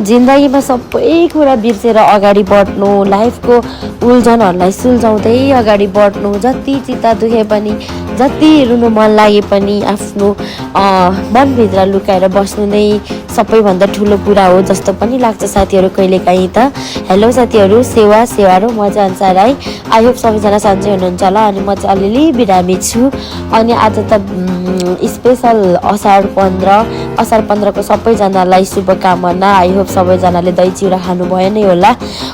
जिन्दगीमा सबै कुरा बिर्सेर अगाडि बढ्नु, लाइफको उल्झनहरूलाई सुल्झाउँदै अगाडि बढ्नु, जति चित्त दुखे पनि, जति रुनु मन लागे पनि आफ्नो मनभित्र लुकाएर बस्नु नै सबैभन्दा ठुलो कुरा हो जस्तो पनि लाग्छ साथीहरू कहिलेकाहीँ त। हेलो साथीहरू, सेवा र मजा अनुसार है। आई होप सबैजना सन्चै हुनुहुन्छ होला। अनि म चाहिँ अलिअलि बिरामी छु। अनि आज त स्पेसल असार 15 को सबैजनालाई शुभकामना। आई होप सबैजनाले दही चिउरा खानुभयो नै होला।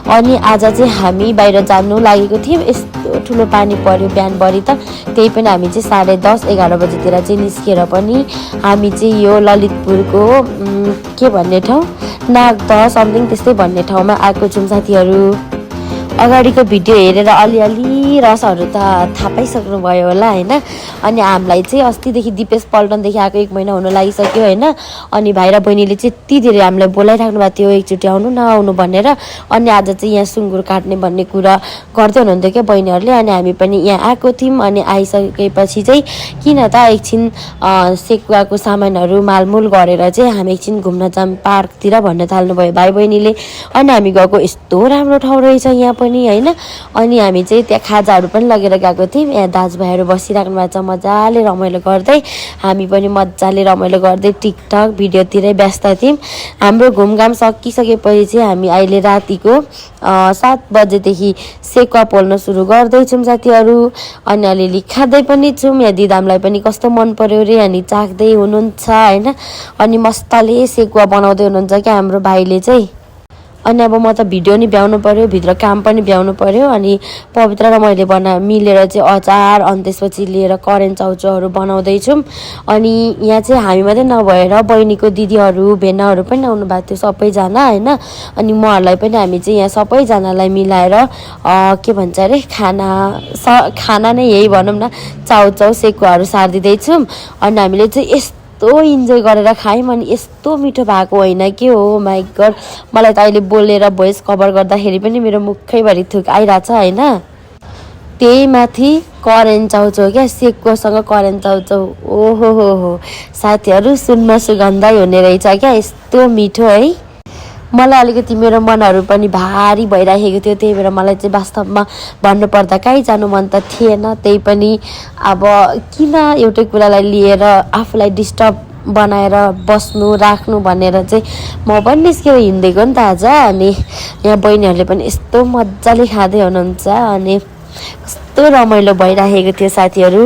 अनि आज चाहिँ हामी बाहिर जानु लागेको थियौँ। यस्तो ठुलो पानी पर्यो बिहानभरि त, त्यही पनि हामी चाहिँ 10:30-11 बजीतिर चाहिँ निस्केर पनि हामी चाहिँ यो ललितपुरको के भन्ने ठाउँ, नागदह समथिङ त्यस्तै भन्ने ठाउँमा आएको छौँ साथीहरू। अगाडिको भिडियो हेरेर अलिअलि रसहरू त थाहा पाइसक्नुभयो होला होइन। अनि हामीलाई चाहिँ अस्तिदेखि दिपेश पल्टनदेखि आएको 1 महिना हुन लागिसक्यो होइन। अनि भाइ र बहिनीले चाहिँ यति धेरै हामीलाई बोलाइराख्नु भएको थियो एकचोटि आउनु न आउनु भनेर। अनि आज चाहिँ यहाँ सुँगुर काट्ने भन्ने कुरा गर्दै हुनुहुन्थ्यो क्या बहिनीहरूले। अनि हामी पनि यहाँ आएको थियौँ। अनि आइसकेपछि चाहिँ किन त एकछिन सेकुवाको सामानहरू मालमुल गरेर चाहिँ हामी एकछिन घुम्न जाऊँ पार्कतिर भन्न थाल्नुभयो भाइ बहिनीले। अनि हामी गएको, यस्तो राम्रो ठाउँ रहेछ यहाँ पनि होइन। अनि हामी चाहिँ त्यहाँ खाजाहरू पनि लगेर गएको थियौँ। यहाँ दाजुभाइहरू बसिराख्नु भएको छ मजाले रमाइलो गर्दै। हामी पनि मजाले रमाइलो गर्दै टिकटक भिडियोतिरै व्यस्त थियौँ। हाम्रो घुमघाम सकिसकेपछि चाहिँ हामी अहिले रातिको 7 बजेदेखि सेकुवा पोल्न सुरु गर्दैछौँ साथीहरू। अनि अलिअलि खाँदै पनि छौँ। यहाँ दिदामलाई पनि कस्तो मन पर्यो रे अनि चाख्दै हुनुहुन्छ होइन। अनि मस्तले सेकुवा बनाउँदै हुनुहुन्छ क्या हाम्रो भाइले चाहिँ। अनि अब म त भिडियो नि भ्याउनु पर्यो, भित्र काम पनि भ्याउनु पर्यो। अनि पवित्र र मैले मिलेर चाहिँ अचार अनि त्यसपछि लिएर करेन्ट चाउचाउहरू बनाउँदैछौँ। अनि यहाँ चाहिँ हामी मात्रै नभएर बहिनीको दिदीहरू भेनाहरू पनि आउनु भएको थियो सबैजना होइन। अनि उहाँहरूलाई पनि हामी चाहिँ यहाँ सबैजनालाई मिलाएर के भन्छ अरे खाना नै यही भनौँ न, चाउचाउ सेकुवाहरू सारिदिँदैछौँ। अनि हामीले चाहिँ यस्तो इन्जोय गरेर खायौँ। अनि यस्तो मिठो भएको होइन के हो माइ गड। मलाई त अहिले बोलेर भोइस कभर गर्दाखेरि पनि मेरो मुखैभरि थुक आइरहेछ होइन। त्यही माथि करेन्ट चाउचाउ क्या, सेकुवासँग करेन्ट चाउचाउ, ओहो हो साथीहरू सुन्न सुगन्धै हुने रहेछ क्या, यस्तो मिठो है। मलाई अलिकति मेरो मनहरू पनि भारी भइरहेको थियो। त्यही भएर मलाई चाहिँ वास्तवमा भन्नुपर्दा कहीँ जानु मन त थिएन। त्यही पनि अब किन एउटै कुरालाई लिएर आफूलाई डिस्टर्ब बनाएर बस्नु राख्नु भनेर चाहिँ म पनि निस्केर हिँडेको नि त आज। अनि यहाँ बहिनीहरूले पनि यस्तो मजाले खाँदै हुनुहुन्छ। अनि कस्तो रमाइलो भइरहेको थियो साथीहरू।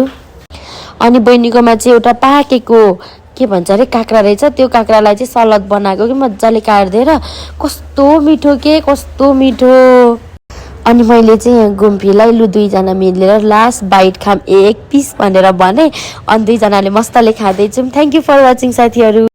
अनि बहिनीकोमा चाहिँ एउटा पाकेको के भन्छ अरे काँक्रा रहेछ, त्यो काँक्रालाई चाहिँ सलाद बनाएको कि मजाले काटिदिएर, कस्तो मिठो के कस्तो मिठो। अनि मैले चाहिँ यहाँ गुम्फीलाई लु 2जना मिलेर लास्ट बाइट खाम 1 पिस भनेर भने। अनि 2जनाले मस्तले खाँदैछौँ। थ्याङ्क यू फर वाचिङ साथीहरू।